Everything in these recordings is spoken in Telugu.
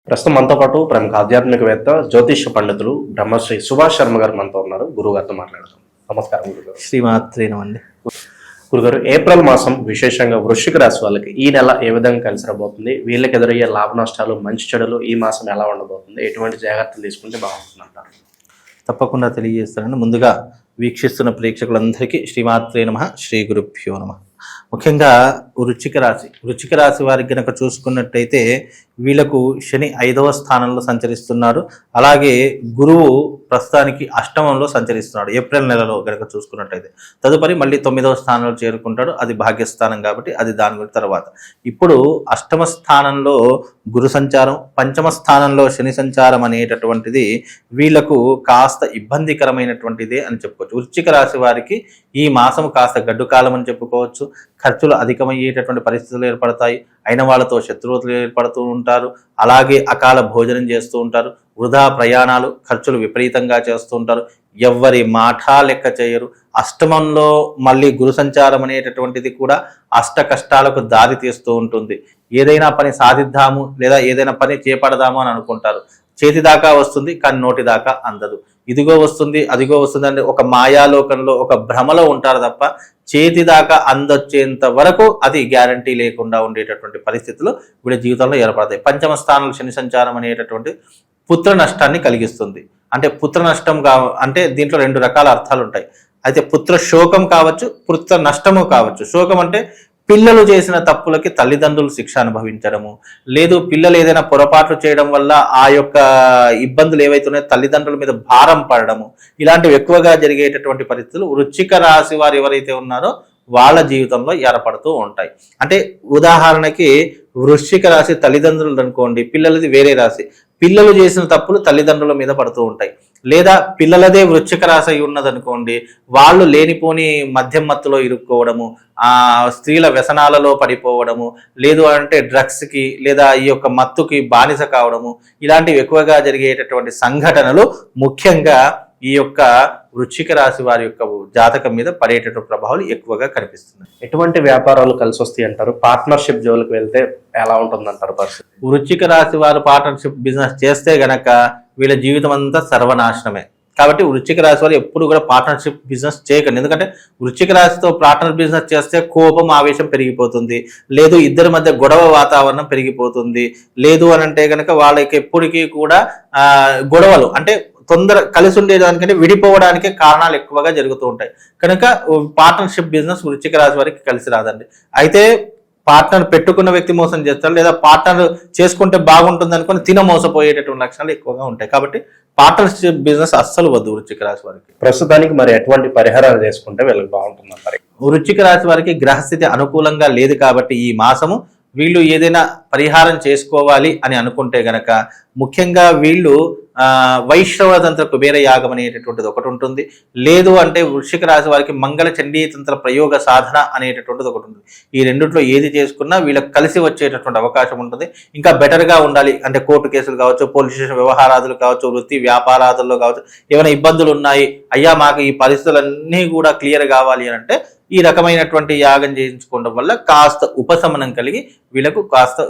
ప్రస్తుతం మనతో పాటు ప్రముఖ ఆధ్యాత్మికవేత్త జ్యోతిష్య పండితులు బ్రహ్మశ్రీ సుభాష్ శర్మ గారు మనతో ఉన్నారు. గురుగారితో మాట్లాడతాం. నమస్కారం గురుగారు. శ్రీమాత్రేనమండి. గురుగారు, ఏప్రిల్ మాసం విశేషంగా వృశ్చిక రాశి వాళ్ళకి ఈ నెల ఏ విధంగా కలిసి రాబోతుంది? వీళ్ళకి ఎదురయ్యే లాభ నష్టాలు, మంచి చెడులు ఈ మాసం ఎలా ఉండబోతుంది? ఎటువంటి జాగ్రత్తలు తీసుకుంటే బాగుంటుంది అంటారు? తప్పకుండా తెలియజేస్తానండి. ముందుగా వీక్షిస్తున్న ప్రేక్షకులందరికీ శ్రీమాత్రే నమః, శ్రీ గురుభ్యో నమః. ముఖ్యంగా వృశ్చిక రాశి వారికి కనుక చూసుకున్నట్టయితే వీళ్ళకు శని 5వ స్థానంలో సంచరిస్తున్నారు. అలాగే గురువు ప్రస్తుతానికి అష్టమంలో సంచరిస్తున్నాడు ఏప్రిల్ నెలలో కనుక చూసుకున్నట్టయితే. తదుపరి మళ్ళీ 9వ స్థానంలో చేరుకుంటాడు. అది భాగ్యస్థానం కాబట్టి అది దాని గురించి తర్వాత. ఇప్పుడు అష్టమ స్థానంలో గురు సంచారం, పంచమ స్థానంలో శని సంచారం అనేటటువంటిది వీళ్లకు కాస్త ఇబ్బందికరమైనటువంటిదే అని చెప్పుకోవచ్చు. వృశ్చిక రాశి వారికి ఈ మాసం కాస్త గడ్డు కాలం అని చెప్పుకోవచ్చు. ఖర్చులు అధికమయ్యేటటువంటి పరిస్థితులు ఏర్పడతాయి. అయిన వాళ్ళతో శత్రువులు ఏర్పడుతూ ఉంటారు. అలాగే అకాల భోజనం చేస్తూ ఉంటారు. వృధా ప్రయాణాలు, ఖర్చులు విపరీతంగా చేస్తూ ఉంటారు. ఎవ్వరి మాట లెక్క చేయరు. అష్టమంలో మళ్ళీ గురు సంచారం అనేటటువంటిది కూడా అష్ట కష్టాలకు దారి తీస్తూ ఉంటుంది. ఏదైనా పని సాధిద్దాము లేదా ఏదైనా పని చేపడదాము అని అనుకుంటారు. చేతి దాకా వస్తుంది కానీ నోటి దాకా అందదు. ఇదిగో వస్తుంది అదిగో వస్తుంది అంటే ఒక మాయాలోకంలో, ఒక భ్రమలో ఉంటారు తప్ప చేతి దాకా అందొచ్చేంత వరకు అది గ్యారంటీ లేకుండా ఉండేటటువంటి పరిస్థితులు వీళ్ళ జీవితంలో ఏర్పడతాయి. పంచమ స్థానంలో శని సంచారం అనేటటువంటి పుత్ర నష్టాన్ని కలిగిస్తుంది. అంటే పుత్ర నష్టం అంటే దీంట్లో 2 రకాల అర్థాలు ఉంటాయి. అయితే పుత్ర శోకం కావచ్చు, పుత్ర నష్టము కావచ్చు. శోకం అంటే పిల్లలు చేసిన తప్పులకి తల్లిదండ్రులు శిక్ష అనుభవించడము, లేదు పిల్లలు ఏదైనా పొరపాట్లు చేయడం వల్ల ఆ యొక్క ఇబ్బందులు ఏవైతున్నాయో తల్లిదండ్రుల మీద భారం పడడము, ఇలాంటివి ఎక్కువగా జరిగేటటువంటి పరిస్థితులు వృశ్చిక రాశి వారు ఎవరైతే ఉన్నారో వాళ్ళ జీవితంలో ఏర్పడుతూ ఉంటాయి. అంటే ఉదాహరణకి వృశ్చిక రాశి తల్లిదండ్రులు అనుకోండి, పిల్లలది వేరే రాశి. పిల్లలు చేసిన తప్పులు తల్లిదండ్రుల మీద పడుతూ ఉంటాయి. లేదా పిల్లలదే వృశ్చిక రాశి అయి ఉన్నదనుకోండి, వాళ్ళు లేనిపోని మద్యం మత్తులో ఇరుక్కోవడము, స్త్రీల వ్యసనాలలో పడిపోవడము, లేదు అంటే డ్రగ్స్కి లేదా ఈ యొక్క మత్తుకి బానిస కావడము, ఇలాంటివి ఎక్కువగా జరిగేటటువంటి సంఘటనలు ముఖ్యంగా ఈ యొక్క వృశ్చిక రాశి వారి యొక్క జాతకం మీద పడేటటువంటి ప్రభావాలు ఎక్కువగా కనిపిస్తున్నాయి. ఎటువంటి వ్యాపారాలు కలిసి వస్తాయి అంటారు? పార్ట్నర్షిప్ జోలికి వెళ్తే ఎలా ఉంటుంది అంటారు పరిస్థితి? వృశ్చిక రాశి వారు పార్ట్నర్షిప్ బిజినెస్ చేస్తే గనక వీళ్ళ జీవితం అంతా సర్వనాశనమే. కాబట్టి వృశ్చిక రాశి వారు ఎప్పుడు కూడా పార్ట్నర్షిప్ బిజినెస్ చేయకండి. ఎందుకంటే వృశ్చిక రాశితో పార్ట్నర్ బిజినెస్ చేస్తే కోపం, ఆవేశం పెరిగిపోతుంది. లేదు ఇద్దరి మధ్య గొడవ వాతావరణం పెరిగిపోతుంది. లేదు అని అంటే కనుక వాళ్ళకి ఎప్పటికీ కూడా గొడవలు అంటే తొందర కలిసి ఉండేదానికంటే విడిపోవడానికే కారణాలు ఎక్కువగా జరుగుతూ ఉంటాయి. కనుక పార్ట్నర్షిప్ బిజినెస్ వృశ్చిక రాశి వారికి కలిసి రాదండి. అయితే పార్ట్నర్ పెట్టుకున్న వ్యక్తి మోసం చేస్తారు, లేదా పార్ట్నర్ చేసుకుంటే బాగుంటుంది అనుకుని మోసపోయేటటువంటి లక్షణాలు ఎక్కువగా ఉంటాయి. కాబట్టి పార్ట్నర్షిప్ బిజినెస్ అస్సలు వద్దు వృశ్చిక రాశి వారికి. ప్రస్తుతానికి మరి ఎటువంటి పరిహారాలు చేసుకుంటే వీళ్ళకి బాగుంటుంది అంటారు? వృశ్చిక రాశి వారికి గ్రహస్థితి అనుకూలంగా లేదు కాబట్టి ఈ మాసము వీళ్ళు ఏదైనా పరిహారం చేసుకోవాలి అని అనుకుంటే గనక ముఖ్యంగా వీళ్ళు వైష్ణవతంత్ర కుబేర యాగం అనేటటువంటిది ఒకటి ఉంటుంది. లేదు అంటే వృశ్చిక రాశి వారికి మంగళ చండీతంత్ర ప్రయోగ సాధన అనేటటువంటిది ఒకటి ఉంటుంది. ఈ రెండిట్లో ఏది చేసుకున్నా వీళ్ళకి కలిసి వచ్చేటటువంటి అవకాశం ఉంటుంది. ఇంకా బెటర్గా ఉండాలి అంటే కోర్టు కేసులు కావచ్చు, పోలీస్ స్టేషన్ వ్యవహారాదులు కావచ్చు, వృత్తి వ్యాపారాదుల్లో కావచ్చు, ఏమైనా ఇబ్బందులు ఉన్నాయి, అయ్యా మాకు ఈ పరిస్థితులన్నీ కూడా క్లియర్ కావాలి అని అంటే ఈ రకమైనటువంటి యాగం చేయించుకోవడం వల్ల కాస్త ఉపశమనం కలిగి వీళ్ళకు కాస్త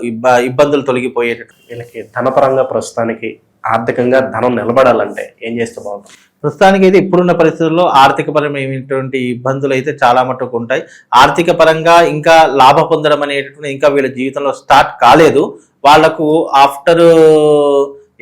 ఇబ్బందులు తొలగిపోయేటట్టు. వీళ్ళకి ధనపరంగా ప్రస్తుతానికి ఆర్థికంగా ధనం నిలబడాలంటే ఏం చేస్తే బాగుంటుంది? ప్రస్తుతానికి అయితే ఇప్పుడున్న పరిస్థితుల్లో ఆర్థికపరమైనటువంటి ఇబ్బందులు అయితే చాలా మటుకు ఉంటాయి. ఆర్థిక పరంగా ఇంకా లాభ పొందడం అనేటటువంటి ఇంకా వీళ్ళ జీవితంలో స్టార్ట్ కాలేదు. వాళ్లకు ఆఫ్టర్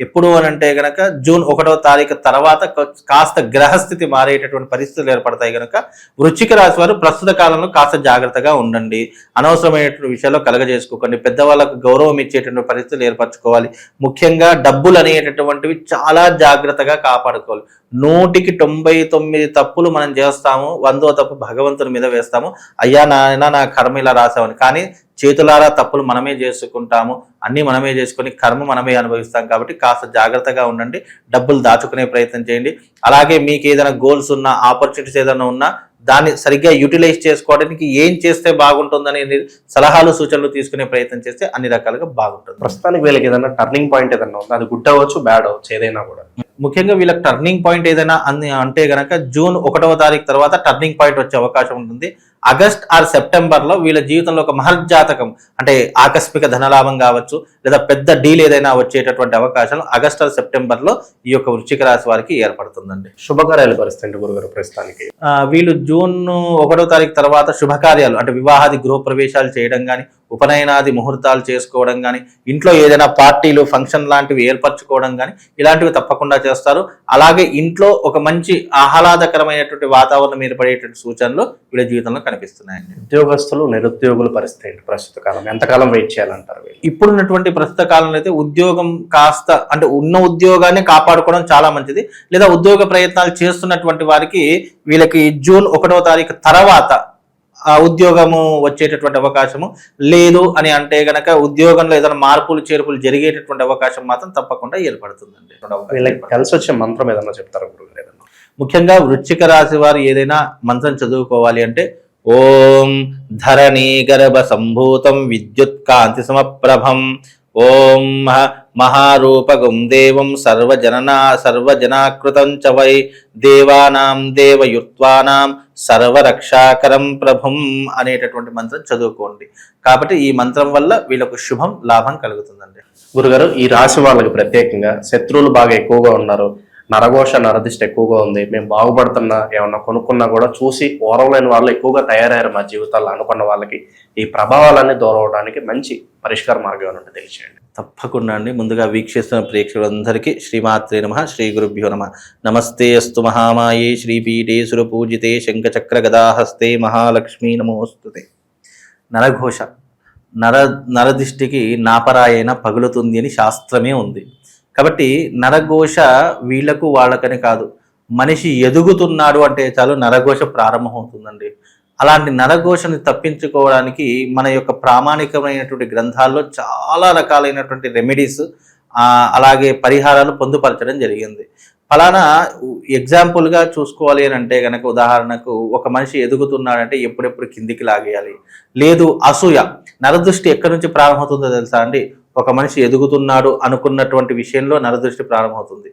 ఎప్పుడు అని అంటే గనక జూన్ 1వ తారీఖు తర్వాత కాస్త గ్రహస్థితి మారేటటువంటి పరిస్థితులు ఏర్పడతాయి. కనుక వృశ్చిక రాశి వారు ప్రస్తుత కాలంలో కాస్త జాగ్రత్తగా ఉండండి. అనవసరమైనటువంటి విషయాల్లో కలగజేసుకోకండి. పెద్దవాళ్ళకు గౌరవం ఇచ్చేటువంటి పరిస్థితులు ఏర్పరచుకోవాలి. ముఖ్యంగా డబ్బులు అనేటటువంటివి చాలా జాగ్రత్తగా కాపాడుకోవాలి. 100కి 99 తప్పులు మనం చేస్తాము, 100వ తప్పు భగవంతుని మీద వేస్తాము. అయ్యా నాయన నా కర్మ ఇలా రాసామని. కానీ చేతులారా తప్పులు మనమే చేసుకుంటాము, అన్నీ మనమే చేసుకొని కర్మ మనమే అనుభవిస్తాం. కాబట్టి కాస్త జాగ్రత్తగా ఉండండి. డబ్బులు దాచుకునే ప్రయత్నం చేయండి. అలాగే మీకు ఏదైనా గోల్స్ ఉన్నా, ఆపర్చునిటీస్ ఏదైనా ఉన్నా దాన్ని సరిగ్గా యూటిలైజ్ చేసుకోవడానికి ఏం చేస్తే బాగుంటుందని సలహాలు సూచనలు తీసుకునే ప్రయత్నం చేస్తే అన్ని రకాలుగా బాగుంటుంది. ప్రస్తుతానికి వీళ్ళకి ఏదైనా టర్నింగ్ పాయింట్ ఏదైనా ఉందా? అది గుడ్ అవ్వచ్చు, బ్యాడ్ అవ్వచ్చు, ఏదైనా కూడా ముఖ్యంగా వీళ్ళకి టర్నింగ్ పాయింట్ ఏదైనా అంటే గనక జూన్ 1వ తారీఖు తర్వాత టర్నింగ్ పాయింట్ వచ్చే అవకాశం ఉంటుంది. ఆగస్ట్ ఆర్ సెప్టెంబర్లో వీళ్ళ జీవితంలో ఒక మహర్జాతకం అంటే ఆకస్మిక ధనలాభం కావచ్చు, లేదా పెద్ద డీల్ ఏదైనా వచ్చేటటువంటి అవకాశాలు ఆగస్ట్ ఆర్ సెప్టెంబర్లో ఈ యొక్క వృశ్చిక రాశి వారికి ఏర్పడుతుందండి. శుభకార్యాల పరిస్థితి గురుగారు ప్రస్తుతానికి వీళ్ళు జూన్ 1వ తారీఖు తర్వాత శుభకార్యాలు అంటే వివాహాది గృహప్రవేశాలు చేయడం కానీ, ఉపనయనాది ముహూర్తాలు చేసుకోవడం కానీ, ఇంట్లో ఏదైనా పార్టీలు ఫంక్షన్ లాంటివి ఏర్పరచుకోవడం కానీ ఇలాంటివి తప్పకుండా చేస్తారు. అలాగే ఇంట్లో ఒక మంచి ఆహ్లాదకరమైనటువంటి వాతావరణం ఏర్పడేటువంటి సూచనలు వీళ్ళ జీవితంలో కనిపిస్తున్నాయండి. ఉద్యోగస్తులు నిరుద్యోగుల పరిస్థితి ఏంటి ప్రస్తుత కాలం, ఎంతకాలం వెయిట్ చేయాలంటారు? ఇప్పుడున్నటువంటి ప్రస్తుత కాలంలో అయితే ఉద్యోగం కాస్త అంటే ఉన్న ఉద్యోగాన్ని కాపాడుకోవడం చాలా మంచిది. లేదా ఉద్యోగ ప్రయత్నాలు చేస్తున్నటువంటి వారికి వీళ్ళకి జూన్ 1వ తారీఖు తర్వాత ఉద్యోగము వచ్చేటటువంటి అవకాశము లేదు అని అంటే గనక ఉద్యోగంలో ఏదైనా మార్పులు చేర్పులు జరిగేటటువంటి అవకాశం మాత్రం తప్పకుండా ఏర్పడుతుందండి. వీళ్ళకి కలిసి వచ్చే మంత్రం ఏదన్నా చెప్తారు గురుగారు? ఏదన్నా ముఖ్యంగా వృశ్చిక రాశి వారు ఏదైనా మంత్రం చదువుకోవాలి అంటే ఓం ధరణీ గర్భ సంభూతం విద్యుత్ కాంతి సమప్రభం ఓం మహారూపగం దేవం సర్వజనాకృతం చ వై దేవానాం దేవయుత్వానాం సర్వరక్షాకరం ప్రభుం అనేటటువంటి మంత్రం చదువుకోండి. కాబట్టి ఈ మంత్రం వల్ల వీళ్ళకు శుభం లాభం కలుగుతుందండి. గురుగారు, ఈ రాశి వాళ్ళకి ప్రత్యేకంగా శత్రువులు బాగా ఎక్కువగా ఉన్నారు, నరఘోష నరదిష్ట ఎక్కువగా ఉంది, మేము బాగుపడుతున్నా ఏమన్నా కొనుక్కున్నా కూడా చూసి ఓరవలేని వాళ్ళు ఎక్కువగా తయారయ్యారు మా జీవితాల్లో అనుకున్న వాళ్ళకి ఈ ప్రభావాలన్నీ దూరం అవడానికి మంచి పరిష్కార మార్గం ఏమన్నా తెలియచేయండి. తప్పకుండా అండి. ముందుగా వీక్షిస్తున్న ప్రేక్షకులందరికీ శ్రీమాత్రే నమః, శ్రీ గురుభ్యో నమః. నమస్తే అస్తు మహామాయే శ్రీపీఠే సురపూజితే శంఖచక్ర గదాహస్తే మహాలక్ష్మీ నమోస్తుతే. నరఘోష నరదిష్టికి నాపరాయైన పగులుతుంది అని శాస్త్రమే ఉంది. కాబట్టి నరఘోష వీళ్లకు వాళ్ళకని కాదు, మనిషి ఎదుగుతున్నాడు అంటే చాలు నరఘోష ప్రారంభమవుతుందండి. అలాంటి నరఘోషని తప్పించుకోవడానికి మన యొక్క ప్రామాణికమైనటువంటి గ్రంథాల్లో చాలా రకాలైనటువంటి రెమెడీస్ అలాగే పరిహారాలు పొందుపరచడం జరిగింది. ఫలానా ఎగ్జాంపుల్గా చూసుకోవాలి అని అంటే కనుక ఉదాహరణకు ఒక మనిషి ఎదుగుతున్నాడంటే ఎప్పుడెప్పుడు కిందికి లాగేయాలి. లేదు అసూయ, నరదృష్టి ఎక్కడి నుంచి ప్రారంభమవుతుందో తెలుసా అండి? ఒక మనిషి ఎదుగుతున్నాడు అనుకున్నటువంటి విషయంలో నరదృష్టి ప్రారంభమవుతుంది.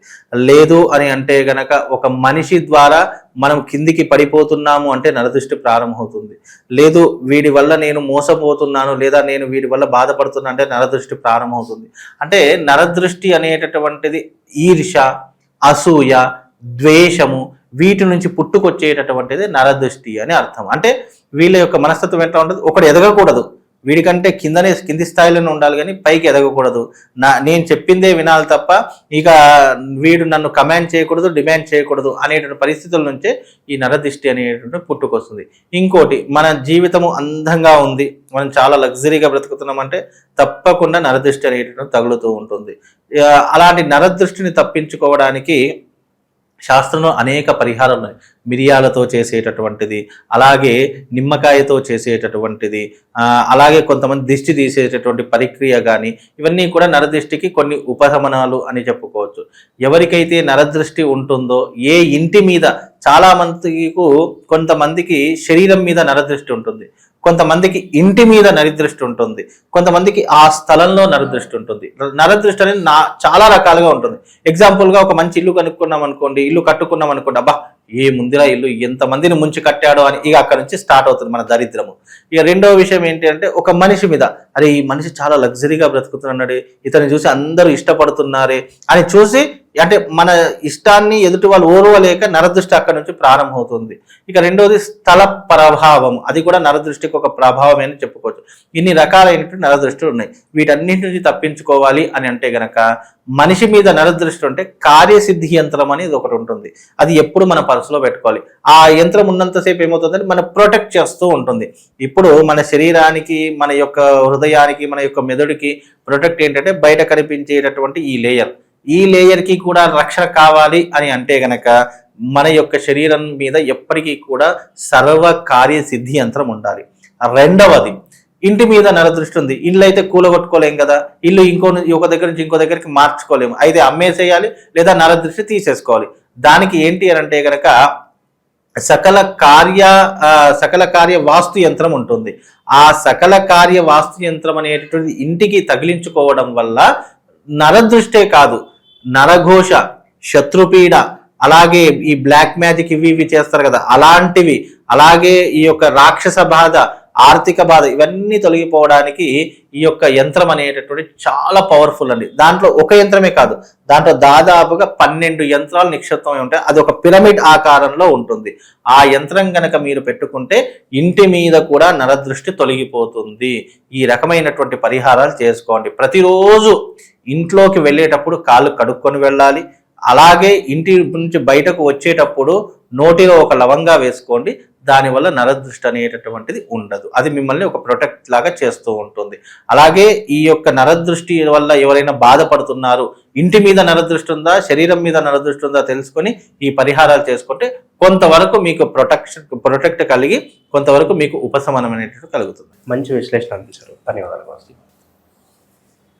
లేదు అని అంటే గనక ఒక మనిషి ద్వారా మనం కిందికి పడిపోతున్నాము అంటే నరదృష్టి ప్రారంభమవుతుంది. లేదు వీడి వల్ల నేను మోసపోతున్నాను, లేదా నేను వీడి వల్ల బాధపడుతున్నా అంటే నరదృష్టి ప్రారంభమవుతుంది. అంటే నరదృష్టి అనేటటువంటిది ఈర్ష, అసూయ, ద్వేషము వీటి నుంచి పుట్టుకొచ్చేటటువంటిది నరదృష్టి అని అర్థం. అంటే వీళ్ళ యొక్క మనస్తత్వం ఎట్లా ఉంటుంది? ఒకడు ఎదగకూడదు, వీడికంటే కింది స్థాయిలోనే ఉండాలి కానీ పైకి ఎదగకూడదు, నేను చెప్పిందే వినాలి తప్ప ఇక వీడు నన్ను కమాండ్ చేయకూడదు, డిమాండ్ చేయకూడదు అనేటువంటి పరిస్థితుల నుంచే ఈ నరదృష్టి అనేటువంటి పుట్టుకొస్తుంది. ఇంకోటి, మన జీవితము అందంగా ఉంది, మనం చాలా లగ్జరీగా బ్రతుకుతున్నామంటే తప్పకుండా నరదృష్టి అనేటువంటి తగులుతూ ఉంటుంది. అలాంటి నరదృష్టిని తప్పించుకోవడానికి శాస్త్రంలో అనేక పరిహారాలు ఉన్నాయి. మిరియాలతో చేసేటటువంటిది, అలాగే నిమ్మకాయతో చేసేటటువంటిది, అలాగే కొంతమంది దిష్టి తీసేటటువంటి ప్రక్రియ కానీ, ఇవన్నీ కూడా నరదృష్టికి కొన్ని ఉపశమనాలు అని చెప్పుకోవచ్చు. ఎవరికైతే నరదృష్టి ఉంటుందో ఏ ఇంటి మీద, చాలా మందికి కొంతమందికి శరీరం మీద నరదృష్టి ఉంటుంది, కొంతమందికి ఇంటి మీద నరదృష్టి ఉంటుంది, కొంతమందికి ఆ స్థలంలో నరదృష్టి ఉంటుంది. నరదృష్టి అనేది చాలా రకాలుగా ఉంటుంది. ఎగ్జాంపుల్గా ఒక మంచి ఇల్లు కనుక్కున్నాం అనుకోండి, ఇల్లు కట్టుకున్నాం అనుకోండి, అబ్బా ఏ ముందులా ఇల్లు ఎంతమందిని ముంచి కట్టాడో అని ఇక అక్కడ నుంచి స్టార్ట్ అవుతుంది మన దరిద్రము. ఇక రెండవ విషయం ఏంటి అంటే ఒక మనిషి మీద, అరే ఈ మనిషి చాలా లగ్జరీగా బ్రతుకుతున్నాడు, ఇతన్ని చూసి అందరూ ఇష్టపడుతున్నారే అని చూసి అంటే మన ఇష్టాన్ని ఎదుటి వాళ్ళు ఓర్వలేక నరదృష్టి అక్కడ నుంచి ప్రారంభమవుతుంది. ఇక రెండవది స్థల ప్రభావం, అది కూడా నరదృష్టికి ఒక ప్రభావమే అని చెప్పుకోవచ్చు. ఇన్ని రకాలైనటువంటి నరదృష్టిలు ఉన్నాయి. వీటన్నింటి నుంచి తప్పించుకోవాలి అని అంటే గనక మనిషి మీద నరదృష్టి ఉంటే కార్యసిద్ధి యంత్రం అనేది ఒకటి ఉంటుంది. అది ఎప్పుడు మన పర్సులో పెట్టుకోవాలి. ఆ యంత్రం ఉన్నంతసేపు ఏమవుతుందంటే మనం ప్రొటెక్ట్ చేస్తూ ఉంటుంది. ఇప్పుడు మన శరీరానికి, మన యొక్క హృదయానికి, మన యొక్క మెదడుకి ప్రొటెక్ట్ ఏంటంటే బయట కనిపించేటటువంటి ఈ లేయర్కి కూడా రక్షణ కావాలి అని అంటే గనక మన యొక్క శరీరం మీద ఎప్పటికీ కూడా సర్వ కార్యసిద్ధి యంత్రం ఉండాలి. రెండవది, ఇంటి మీద నరదృష్టి ఉంది, ఇల్లు అయితే కూలగొట్టుకోలేం కదా, ఇల్లు ఒక దగ్గర నుంచి ఇంకో దగ్గరికి మార్చుకోలేము, అయితే అమ్మేసేయాలి లేదా నరదృష్టి తీసేసుకోవాలి. దానికి ఏంటి అని అంటే గనక సకల కార్య వాస్తు యంత్రం ఉంటుంది. ఆ సకల కార్య వాస్తు యంత్రం అనేటటువంటి ఇంటికి తగిలించుకోవడం వల్ల నరదృష్టే కాదు, నరఘోష, శత్రుపీడ, అలాగే ఈ బ్లాక్ మ్యాజిక్ ఇవి చేస్తారు కదా అలాంటివి, అలాగే ఈ యొక్క రాక్షస బాధ, ఆర్థిక బాధ ఇవన్నీ తొలగిపోవడానికి ఈ యొక్క యంత్రం అనేటటువంటి చాలా పవర్ఫుల్ అండి. దాంట్లో ఒక యంత్రమే కాదు, దాంట్లో దాదాపుగా 12 యంత్రాలు నిక్షిప్తమై ఉంటాయి. అది ఒక పిరమిడ్ ఆకారంలో ఉంటుంది. ఆ యంత్రం కనుక మీరు పెట్టుకుంటే ఇంటి మీద కూడా నరదృష్టి తొలగిపోతుంది. ఈ రకమైనటువంటి పరిహారాలు చేసుకోండి. ప్రతిరోజు ఇంట్లోకి వెళ్ళేటప్పుడు కాళ్ళు కడుక్కొని వెళ్ళాలి. అలాగే ఇంటి నుంచి బయటకు వచ్చేటప్పుడు నోటిలో ఒక లవంగా వేసుకోండి. దానివల్ల నరదృష్టి అనేటటువంటిది ఉండదు. అది మిమ్మల్ని ఒక ప్రొటెక్ట్ లాగా చేస్తూ ఉంటుంది. అలాగే ఈ యొక్క నరదృష్టి వల్ల ఎవరైనా బాధపడుతున్నారు, ఇంటి మీద నరదృష్టి ఉందా, శరీరం మీద నరదృష్టి ఉందా తెలుసుకొని ఈ పరిహారాలు చేసుకుంటే కొంతవరకు మీకు ప్రొటెక్ట్ కలిగి కొంతవరకు మీకు ఉపశమనం అనేటువంటి కలుగుతుంది. మంచి విశ్లేషణ అందించారు. ధన్యవాదాలు.